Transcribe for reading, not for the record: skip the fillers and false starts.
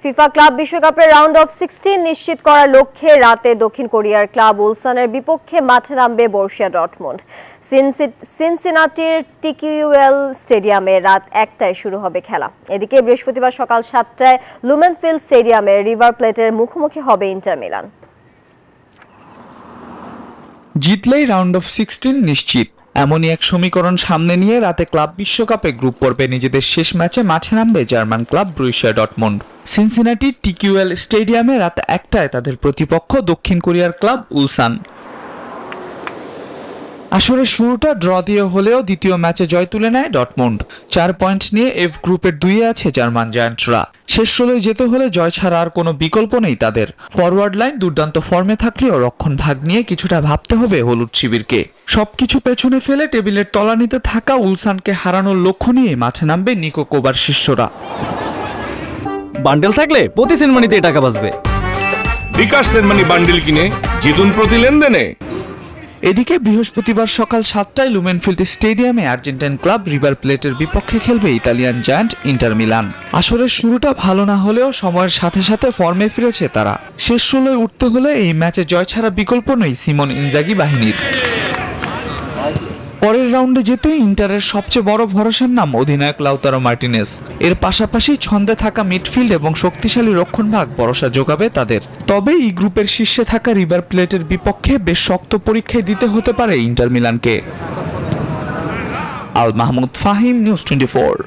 FIFA club বিশ্বকাপের round of 16 নিশ্চিত করার লক্ষ্যে রাতে দক্ষিণ কোরিয়ার ক্লাব উলসানের বিপক্ষে মাঠে নামবে বরুসিয়া ডর্টমুন্ড। সিনসিনাটির টিকিউএল স্টেডিয়ামে রাত 1টায় শুরু হবে খেলা। এদিকে বৃহস্পতিবার সকাল 7টায় লুমেনফিল্ড স্টেডিয়ামে রিভার প্লেটের মুখোমুখি হবে ইন্টার মিলান। জিতলেই রাউন্ড অফ 16 নিশ্চিত, এমনই এক সমীকরণ সামনে নিয়ে রাতে ক্লাব বিশ্বকাপে গ্রুপ পর্বে নিজেদের শেষ ম্যাচে মাঠে নামবে German club Borussia Dortmund. Cincinnati TQL স্টেডিয়ামে রাত 1টায় তাদের প্রতিপক্ষ দক্ষিণ কোরিয়ার ক্লাব উলসান। আসরের শুরুটা ড্র দিয়ে হলেও দ্বিতীয় ম্যাচে জয় তুলে নেয় ডর্টমুন্ড। 4 পয়েন্ট নিয়ে এফ গ্রুপের 2-এ আছে জার্মান জায়ান্টরা। শেষ 16 যেতে হলে জয় ছাড়া আর কোনো বিকল্প নেই তাদের। ফরওয়ার্ড লাইন দুর্দান্ত ফর্মে থাকলেও রক্ষণ ভাগ নিয়ে কিছুটা ভাবতে হবে হলুদ শিবিরকে। সবকিছু পেছনে ফেলে টেবিলের তলানিতে থাকা উলসানকে হারানোর লক্ষ্য নিয়ে মাঠে নামবে নিকো কোবার শিষ্যরা। বান্ডেল থাকলে প্রতি সেনমানিতে টাকা বাঁচবে। বিকাশ সেনমানি বান্ডেল কিনে জিতুন প্রতি লেনদেনে। এদিকে বৃহস্পতিবার সকাল 7টায় লুমেনফিল্ড স্টেডিয়ামে আর্জেন্টাইন ক্লাব রিভার প্লেটের বিপক্ষে খেলবে ইতালিয়ান জায়ান্ট ইন্টার মিলান। আসরের শুরুটা ভালো না হলেও সময়ের সাথে সাথে ফর্মে ফিরেছে তারা। শেষ 16 উঠতে হলে এই ম্যাচে জয় ছাড়া বিকল্প নেই সিমন ইনজাগি বাহিনীর। পরের রাউন্ডে যেতে ইন্টারের সবচেয়ে বড় ভরসার নাম অধিনায়ক লাউতারো মার্টিনেজ। এর পাশাপাশি ছন্দে থাকা মিডফিল্ড এবং শক্তিশালী রক্ষণভাগ ভরসা যোগাবে তাদের। তবে এই গ্রুপের শীর্ষে থাকা রিভার প্লেটের বিপক্ষে বেশ শক্ত পরীক্ষায় দিতে হতে পারে ইন্টার মিলানকে। আল মাহমুদ ফাহিম, নিউজ 24।